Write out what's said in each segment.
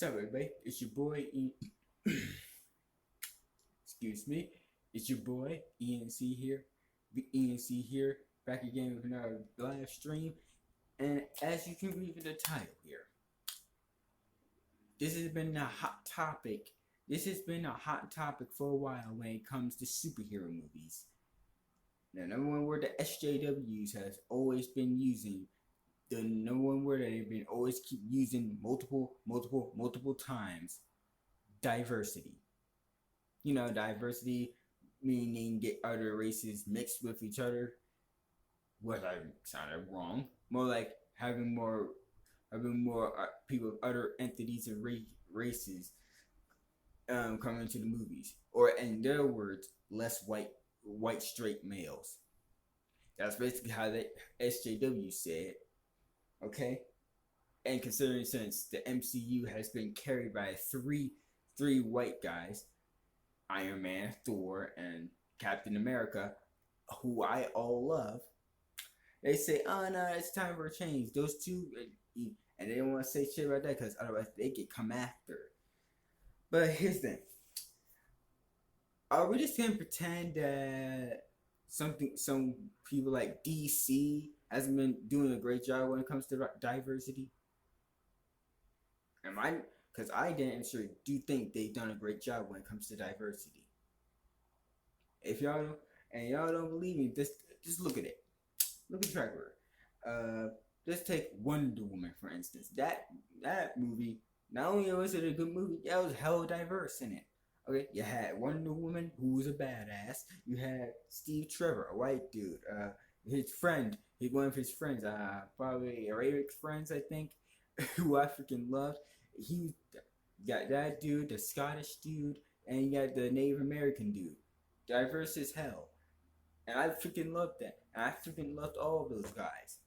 What's up, everybody? It's your boy excuse me. It's your boy E.N.C here. The E.N.C here, back again with another live stream. And as you can read in the title here, this has been a hot topic. This has been a hot topic for a while when it comes to superhero movies. The number one word that SJWs has always been using, the number one word that they've been always keep using multiple times, diversity. Diversity meaning get other races mixed with each other. What I sounded wrong. More like having more people of other entities and races coming into the movies, or in their words, less white straight males. That's basically how the SJW said. Okay, and considering since the MCU has been carried by three white guys, Iron Man, Thor, and Captain America, who I all love, they say, "Oh no, it's time for a change." Those two, and they don't want to say shit about that because otherwise they get come after. But here's the thing: are we just gonna pretend that some people like DC hasn't been doing a great job when it comes to diversity? Am I? Because I didn't sure do think they've done a great job when it comes to diversity. If y'all don't believe me, just look at it. Look at the track record. Just take Wonder Woman for instance. That movie, not only was it a good movie, it was hella diverse in it. Okay, you had Wonder Woman, who was a badass. You had Steve Trevor, a white dude. His friend, one of his friends, probably Arabic friends, I think, who I freaking loved. He got that dude, the Scottish dude, and you got the Native American dude. Diverse as hell. And I freaking loved that. And I freaking loved all of those guys.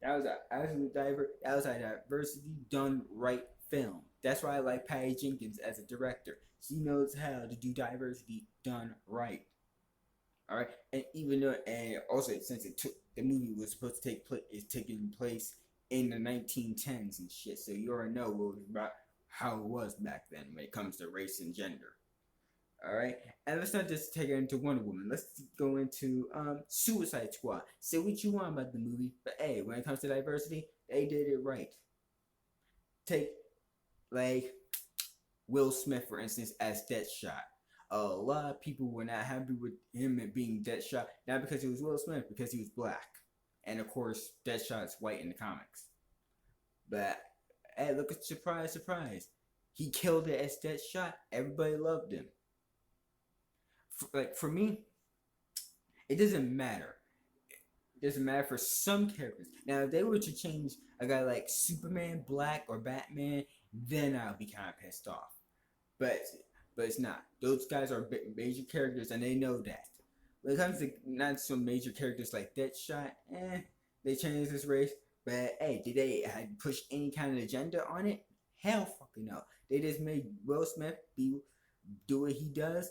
That was a diversity done right film. That's why I like Patty Jenkins as a director. She knows how to do diversity done right. Alright? And even though, and also since the movie was supposed to taking place in the 1910s and shit, so you already know what was about how it was back then when it comes to race and gender. Alright, and let's not just take it into Wonder Woman. Let's go into Suicide Squad. Say what you want about the movie, but hey, when it comes to diversity, they did it right. Take like Will Smith for instance as Deadshot. A lot of people were not happy with him being Deadshot, not because he was Will Smith, because he was black. And of course, Deadshot's white in the comics. But hey, look at surprise. He killed it as Deadshot. Everybody loved him. For me, it doesn't matter. It doesn't matter for some characters. Now, if they were to change a guy like Superman, Black, or Batman, then I'll be kind of pissed off. But it's not. Those guys are major characters, and they know that. When it comes to not some major characters like Deadshot, they changed this race. But hey, did they push any kind of agenda on it? Hell fucking no. They just made Will Smith do what he does,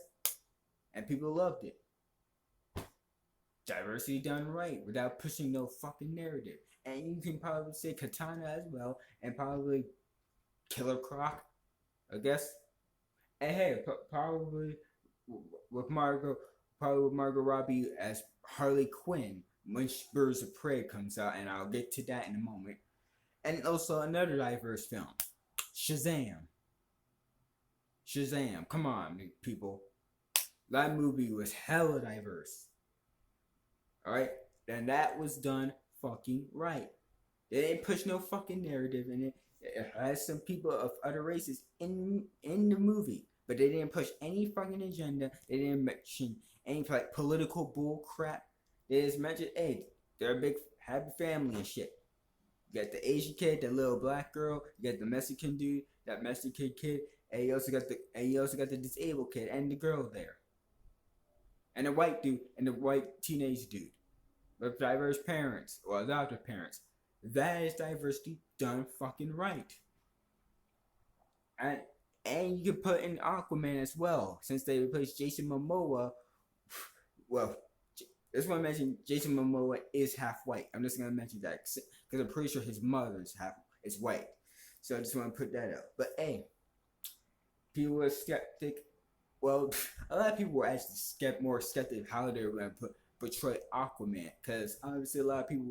and people loved it. Diversity done right without pushing no fucking narrative. And you can probably say Katana as well, and probably Killer Croc, I guess. And hey, probably with Margot Robbie as Harley Quinn when Birds of Prey comes out, and I'll get to that in a moment. And also another diverse film, Shazam. Come on, people. That movie was hella diverse. Alright? And that was done fucking right. They didn't push no fucking narrative in it. It has some people of other races in the movie. But they didn't push any fucking agenda. They didn't mention any like political bull crap. They just mentioned, hey, they're a big happy family and shit. You got the Asian kid, the little black girl, you got the Mexican dude, that Mexican kid, and you also got the disabled kid and the girl there. And the white dude and the white teenage dude. With diverse parents or adoptive parents. That is diversity done fucking right. And you can put in Aquaman as well, since they replaced Jason Momoa. Well, just want to mention Jason Momoa is half white. I'm just gonna mention that because I'm pretty sure his mother is white. So I just want to put that up. But hey, people were skeptic. Well, a lot of people were actually more skeptic how they were going to portray Aquaman, because obviously a lot of people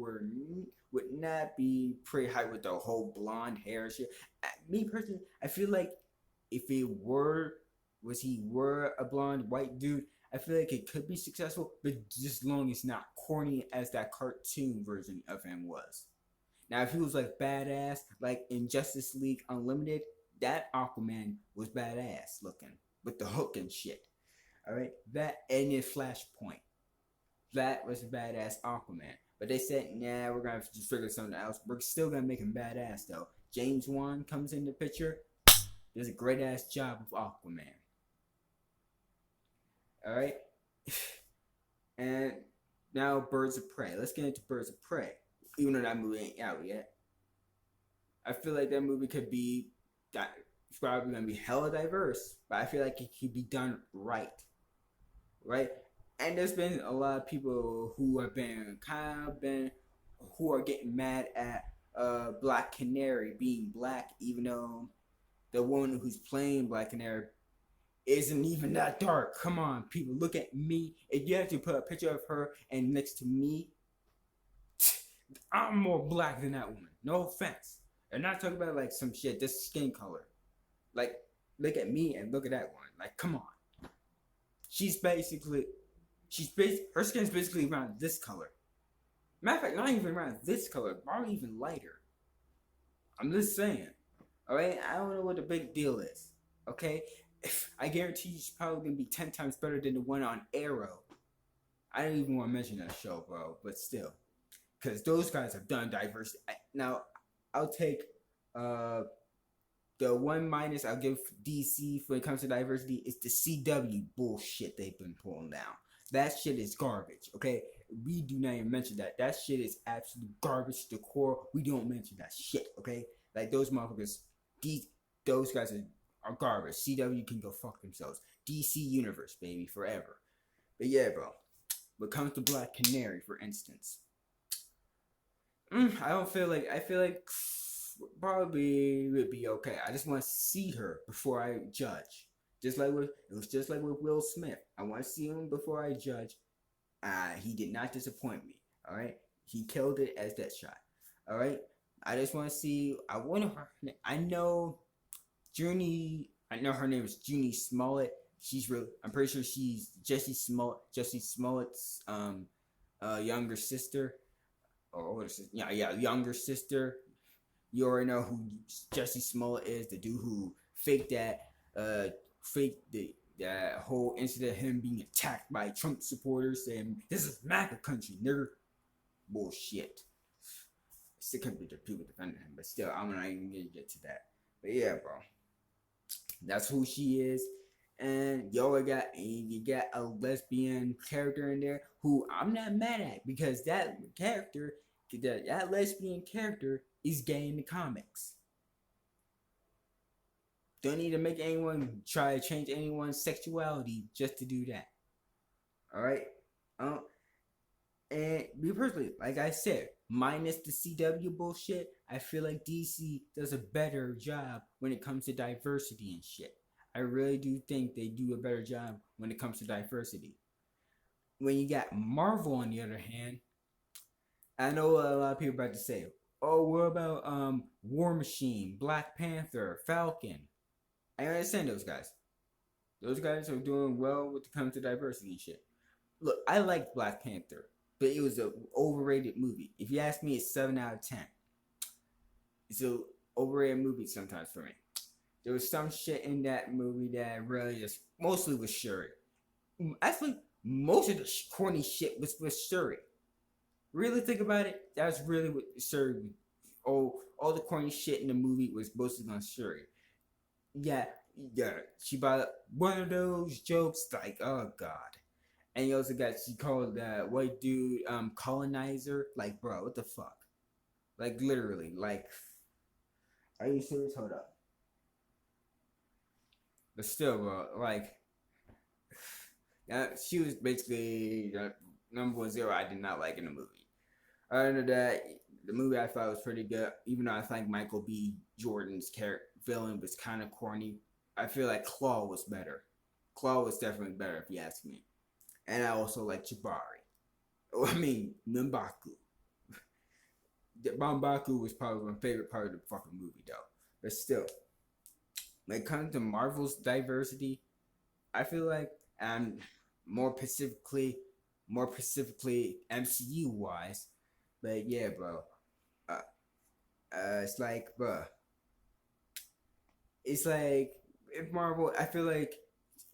would not be pretty hyped with the whole blonde hair and shit. Me personally, I feel like if it were was he were a blonde white dude, I feel like it could be successful, but just long as not corny as that cartoon version of him was. Now, if he was like badass, like in Justice League Unlimited, that Aquaman was badass looking with the hook and shit. All right, that and in Flashpoint, that was badass Aquaman. But they said, nah, we're gonna just figure something else. We're still gonna make him badass though. James Wan comes in the picture. Does a great ass job of Aquaman. All right, and now Birds of Prey. Let's get into Birds of Prey. Even though that movie ain't out yet, I feel like that movie could be it's probably gonna be hella diverse, but I feel like it could be done right, right? And there's been a lot of people who have been who are getting mad at Black Canary being black, even though the woman who's playing Black Canary isn't even that dark. Come on, people, look at me. If you have to put a picture of her and next to me, I'm more black than that woman. No offense. And not talking about like some shit, just skin color. Like, look at me and look at that one. Like, come on. She's basically, her skin's basically around this color. Matter of fact, not even around this color, probably even lighter. I'm just saying. Alright? I don't know what the big deal is. Okay? I guarantee she's probably gonna be 10 times better than the one on Arrow. I don't even want to mention that show, bro, but still. Because those guys have done diversity. Now, I'll take the one minus I'll give DC when it comes to diversity is the CW bullshit they've been pulling down. That shit is garbage, okay? We do not even mention that. That shit is absolute garbage to the core. We don't mention that shit, okay? Like, those motherfuckers, those guys are garbage. CW can go fuck themselves. DC Universe, baby, forever. But yeah, bro. When it comes to Black Canary, for instance, I feel like probably would be okay. I just want to see her before I judge. Just like with Will Smith. I want to see him before I judge. He did not disappoint me. All right, he killed it as Deadshot. All right, I just want to see. I know Junie. I know her name is Junie Smollett. I'm pretty sure she's Jesse Smollett's younger sister. Or what is it? Yeah, younger sister. You already know who Jesse Smollett is, the dude who faked that whole incident of him being attacked by Trump supporters saying this is MAGA country, nigger. Bullshit. Still can't be the people defending him, but still, I'm not even gonna get to that. But yeah, bro, that's who she is. And you got a lesbian character in there who I'm not mad at, because that lesbian character is gay in the comics. Don't need to make anyone try to change anyone's sexuality just to do that. All right. And me personally, like I said, minus the CW bullshit, I feel like DC does a better job when it comes to diversity and shit. I really do think they do a better job when it comes to diversity. When you got Marvel, on the other hand, I know a lot of people are about to say, "Oh, what about War Machine, Black Panther, Falcon?" I understand those guys. Those guys are doing well when it comes to diversity and shit. Look, I like Black Panther, but it was an overrated movie. If you ask me, it's 7 out of 10. It's an overrated movie sometimes for me. There was some shit in that movie that really just mostly was Shuri. Actually, most of the corny shit was with Shuri. Really think about it, that's really what Shuri. All the corny shit in the movie was mostly on Shuri. Yeah, she brought up one of those jokes like, oh god. And you also she called that white dude colonizer. Like, bro, what the fuck? Like, literally, like, are you serious? Hold up. But still, bro, like, she was basically the number 1 zero I did not like in the movie. Other than that, The movie I thought was pretty good, even though I think Michael B. Jordan's character villain was kind of corny. I feel like Claw was better. Claw was definitely better if you ask me. And I also like Jabari. I mean, M'Baku. M'Baku was probably my favorite part of the fucking movie, though. But still, when it comes to Marvel's diversity, I feel like, more specifically, MCU wise. But yeah, bro. Uh, it's like, bro. It's like if Marvel, I feel like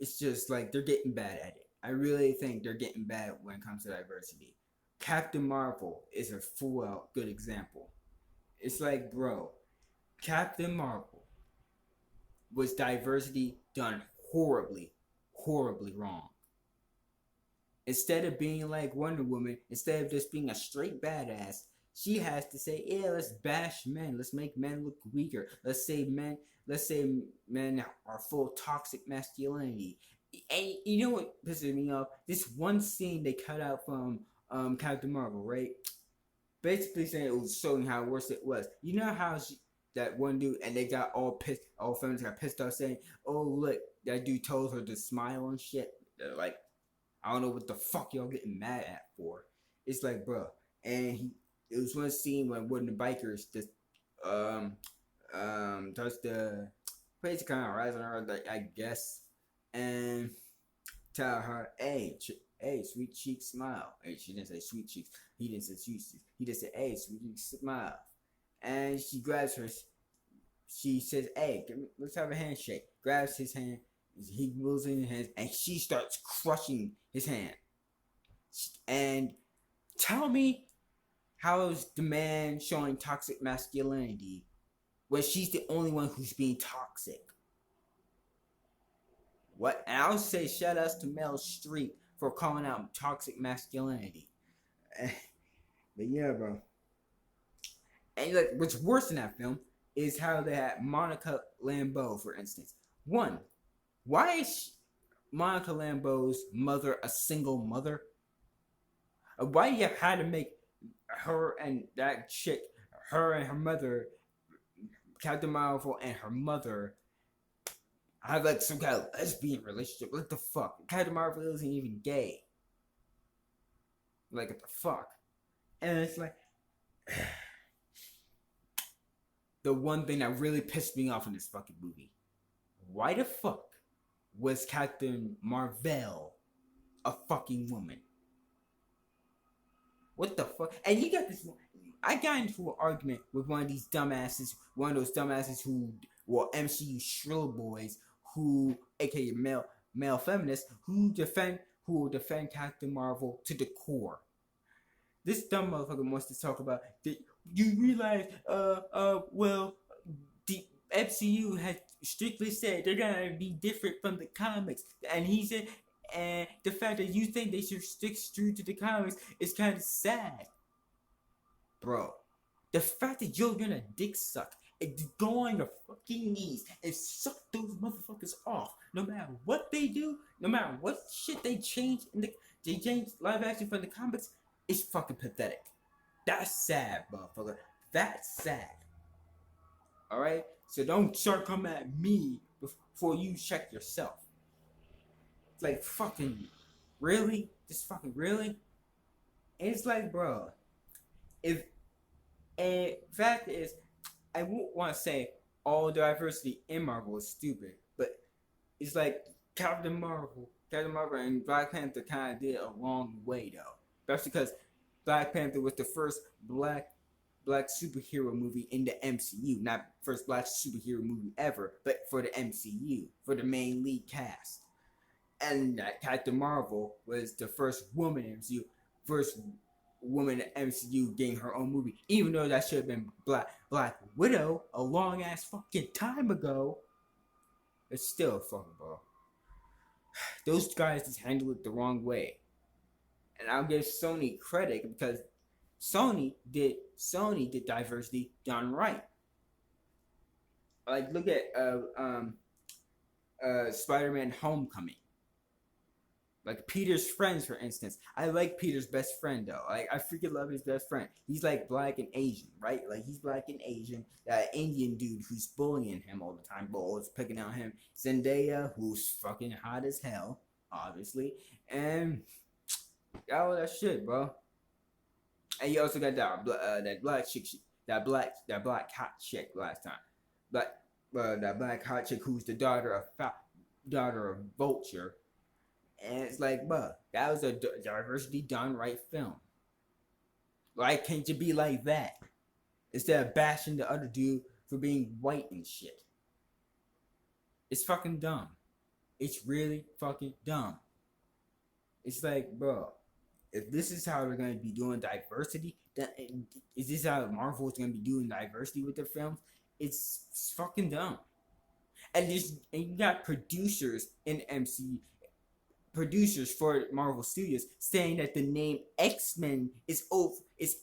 it's just like they're getting bad at it. I really think they're getting bad when it comes to diversity. Captain Marvel is a full out good example. It's like, bro, Captain Marvel was diversity done horribly, horribly wrong. Instead of being like Wonder Woman, instead of just being a straight badass, she has to say, "Yeah, let's bash men. Let's make men look weaker. Let's say men are full of toxic masculinity." And you know what pisses me off? This one scene they cut out from Captain Marvel, right? Basically saying it was showing how worse it was. You know how that one dude and they got all pissed, all feminists got pissed off saying, "Oh look, that dude told her to smile and shit." They're like, I don't know what the fuck y'all getting mad at for. It's like, bro, and it was one scene when one of the bikers just um touched the face kind of rising her, like, I guess, and tell her, hey, hey, sweet cheek, smile. Hey, she didn't say sweet cheeks. He didn't say sweet cheeks. He just said, hey, sweet cheek, smile. And she grabs her. She says, hey, let's have a handshake. Grabs his hand. He moves in his hands, and she starts crushing his hand. And tell me, how is the man showing toxic masculinity when she's the only one who's being toxic? What? And I'll say shout outs to Mel Street for calling out toxic masculinity. But yeah, bro. And like, what's worse in that film is how they had Monica Lambeau, for instance. One, why is Monica Lambeau's mother a single mother? Why you had to make her and that chick, her and her mother, Captain Marvel and her mother, have like some kind of lesbian relationship? What the fuck? Captain Marvel isn't even gay. Like, what the fuck? And it's like, the one thing that really pissed me off in this fucking movie. Why the fuck was Captain Marvel a fucking woman? What the fuck? And you got this. I got into an argument with one of these dumbasses, one of those dumbasses who were MCU shrill boys, who, aka male feminists, who will defend Captain Marvel to the core. This dumb motherfucker wants to talk about that. You realize, well, the MCU has strictly said they're gonna be different from the comics, and he said, and the fact that you think they should stick true to the comics is kind of sad, bro. The fact that you're gonna dick suck and go on your fucking knees and suck those motherfuckers off, no matter what they do, no matter what shit they change they change live action from the comics, is fucking pathetic. That's sad, motherfucker. That's sad. All right. So don't start coming at me before you check yourself. It's like, fucking really, just fucking really. And it's like, bro, if and fact is, I won't want to say all diversity in Marvel is stupid, but it's like Captain Marvel and Black Panther kind of did a long way though. That's because Black Panther was the first black superhero movie in the MCU, not first black superhero movie ever, but for the MCU, for the main lead cast. And Captain Marvel was the first woman in MCU, first woman in MCU getting her own movie, even though that should have been Black Widow a long ass fucking time ago. It's still fucking, bro. Those guys just handled it the wrong way, and I'll give Sony credit because Sony did diversity done right. Like, look at Spider-Man Homecoming. Like Peter's friends, for instance. I like Peter's best friend though. Like I freaking love his best friend. He's like black and Asian, right? Like he's black and Asian. That Indian dude who's bullying him all the time, but always picking on him. Zendaya, who's fucking hot as hell, obviously, and all that shit, bro. And you also got that black chick, that black hot chick last time, black that black hot chick who's the daughter of Vulture. And it's like, bro, that was a diversity done right film. Why can't you be like that? Instead of bashing the other dude for being white and shit. It's fucking dumb. It's really fucking dumb. It's like, bro, if this is how they're going to be doing diversity, then is this how Marvel is going to be doing diversity with their films? It's fucking dumb. And you got producers in MC, producers for Marvel Studios saying that the name X-Men is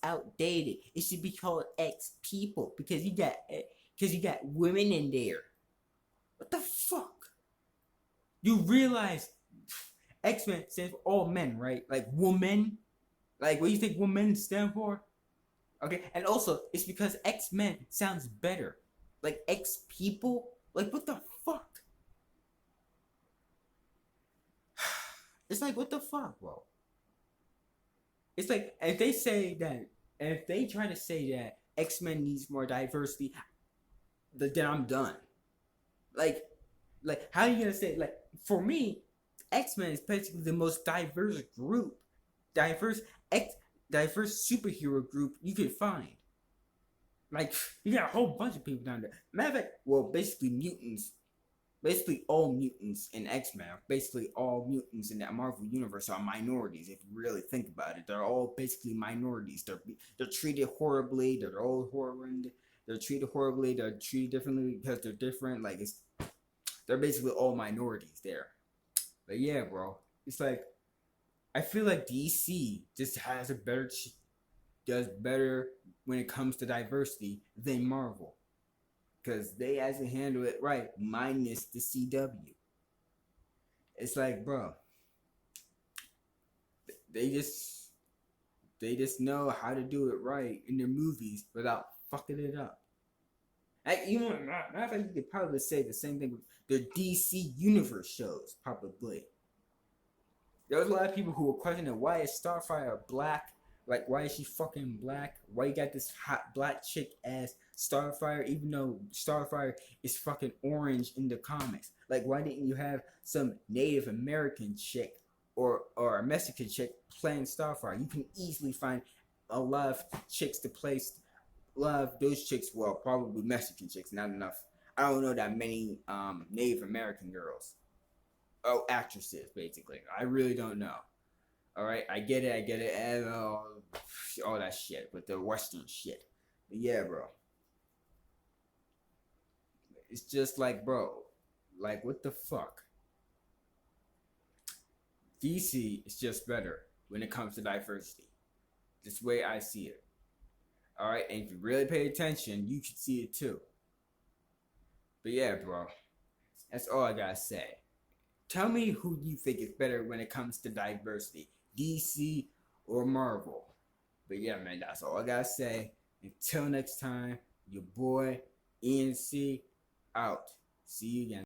outdated. It should be called X People because you got women in there. What the fuck? You realize X-Men stands for all men, right? Like woman. Like what do you think women stand for? Okay, and also it's because X-Men sounds better. Like X People. Like what the fuck? It's like, what the fuck, bro? It's like, if they try to say that X-Men needs more diversity, then I'm done. Like, how are you gonna say, like, for me, X-Men is basically the most diverse group, diverse superhero group you could find. Like, you got a whole bunch of people down there. Matter of fact, well, basically mutants. Basically, all mutants in X-Men, basically all mutants in that Marvel universe are minorities. If you really think about it, they're all basically minorities. They're treated horribly. They're all horrible. They're treated horribly. They're treated differently because they're different. Like they're basically all minorities there. But yeah, bro, it's like I feel like DC just has does better when it comes to diversity than Marvel. Because they actually handle it right, minus the CW. It's like, bro, they just know how to do it right in their movies without fucking it up. Like, matter of fact, you could probably say the same thing with the DC Universe shows, probably. There was a lot of people who were questioning why is Starfire black? Like, why is she fucking black? Why you got this hot black chick as Starfire, even though Starfire is fucking orange in the comics? Like, why didn't you have some Native American chick or a Mexican chick playing Starfire? You can easily find a lot of chicks to play. A lot of those chicks, well, probably Mexican chicks, not enough. I don't know that many Native American girls. Oh, actresses, basically. I really don't know. All right, I get it, and all that shit with the Western shit. But yeah, bro, it's just like, bro, like what the fuck? DC is just better when it comes to diversity. This way I see it. All right, and if you really pay attention, you should see it too. But yeah, bro, that's all I gotta say. Tell me who you think is better when it comes to diversity. DC or Marvel. But yeah, man, that's all I gotta say. Until next time, your boy E.N.C. out. See you again.